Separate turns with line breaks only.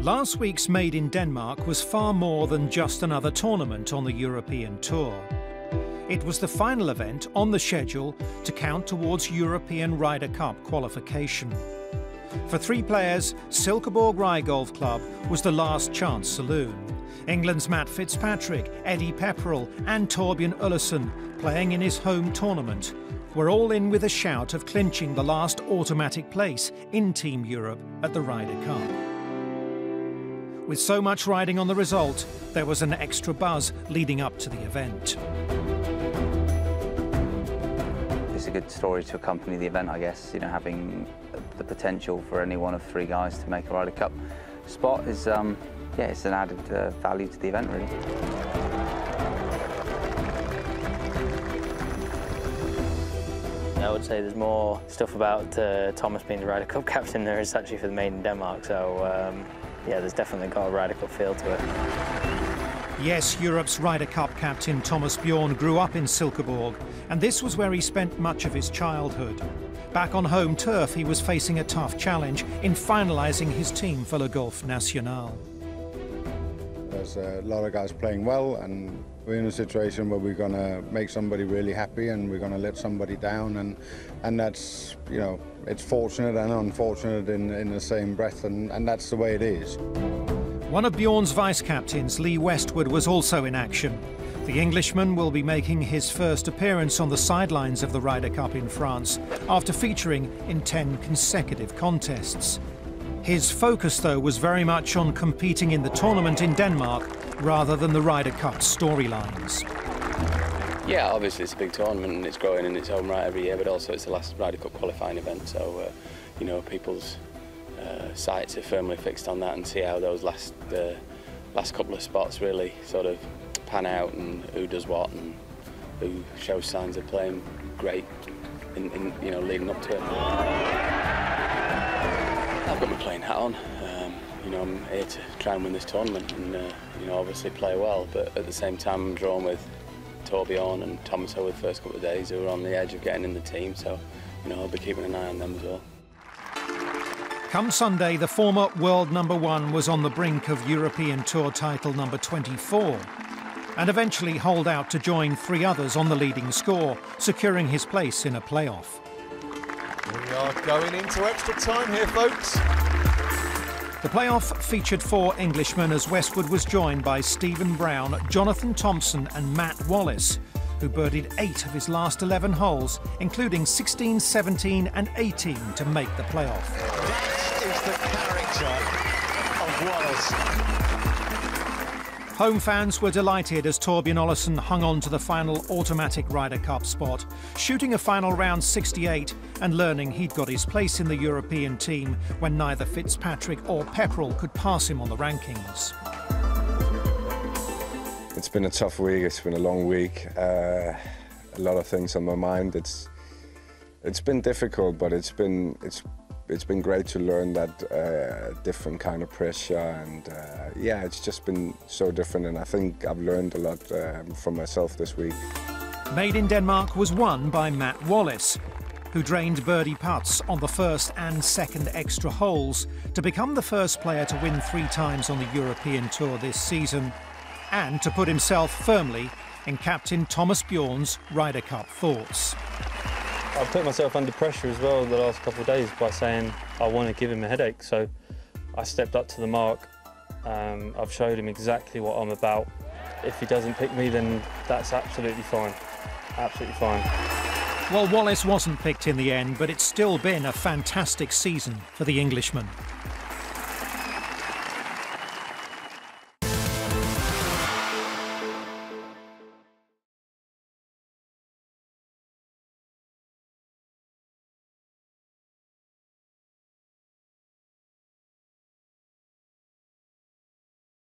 Last week's Made in Denmark was far more than just another tournament on the European Tour. It was the final event on the schedule to count towards European Ryder Cup qualification. For three players, Silkeborg Rye Golf Club was the last chance saloon. England's Matt Fitzpatrick, Eddie Pepperell and Torbjørn Olesen, playing in his home tournament, were all in with a shout of clinching the last automatic place in Team Europe at the Ryder Cup. With so much riding on the result, there was an extra buzz leading up to the event.
It's a good story to accompany the event, I guess. You know, having the potential for any one of three guys to make a Ryder Cup spot is, yeah, it's an added value to the event, really.
I would say there's more stuff about Thomas being the Ryder Cup captain than there is actually for the Made in Denmark. So, yeah, there's definitely got a Ryder Cup feel to it.
Yes, Europe's Ryder Cup captain Thomas Bjørn grew up in Silkeborg, and this was where he spent much of his childhood. Back on home turf, he was facing a tough challenge in finalising his team for Le Golf National.
There's a lot of guys playing well, and we're in a situation where we're going to make somebody really happy and we're going to let somebody down, and that's, you know, it's fortunate and unfortunate in the same breath, and that's the way it is.
One of Bjørn's vice-captains, Lee Westwood, was also in action. The Englishman will be making his first appearance on the sidelines of the Ryder Cup in France after featuring in 10 consecutive contests. His focus, though, was very much on competing in the tournament in Denmark rather than the Ryder Cup storylines.
Yeah, obviously it's a big tournament and it's growing in its own right every year, but also it's the last Ryder Cup qualifying event, so you know, people's sights are firmly fixed on that, and see how those last couple of spots really sort of pan out, and who does what and who shows signs of playing great in you know, leading up to it. I've got my playing hat on. You know, I'm here to try and win this tournament and you know, obviously play well, but at the same time I'm drawn with Torbjørn and Thomas over the first couple of days, who are on the edge of getting in the team, so you know, I'll be keeping an eye on them as well.
Come Sunday, the former world #1 was on the brink of European Tour title number 24, and eventually holed out to join three others on the leading score, securing his place in a playoff.
We are going into extra time here, folks.
The playoff featured four Englishmen, as Westwood was joined by Stephen Brown, Jonathan Thompson and Matt Wallace, who birdied 8 of his last 11 holes, including 16, 17 and 18 to make the playoff.
That is the character of Wallace.
Home fans were delighted as Torbjørn Olesen hung on to the final automatic Ryder Cup spot, shooting a final round 68 and learning he'd got his place in the European team when neither Fitzpatrick or Pepperell could pass him on the rankings.
It's been a tough week, it's been a long week, a lot of things on my mind. It's been difficult, but it's been great to learn that different kind of pressure, and yeah, it's just been so different, and I think I've learned a lot from myself this week.
Made in Denmark was won by Matt Wallace, who drained birdie putts on the first and second extra holes to become the first player to win 3 times on the European Tour this season, and to put himself firmly in Captain Thomas Bjørn's Ryder Cup thoughts.
I put myself under pressure as well the last couple of days by saying I want to give him a headache, so I stepped up to the mark. I've showed him exactly what I'm about. If he doesn't pick me, then that's absolutely fine. Absolutely fine.
Well, Wallace wasn't picked in the end, but it's still been a fantastic season for the Englishman.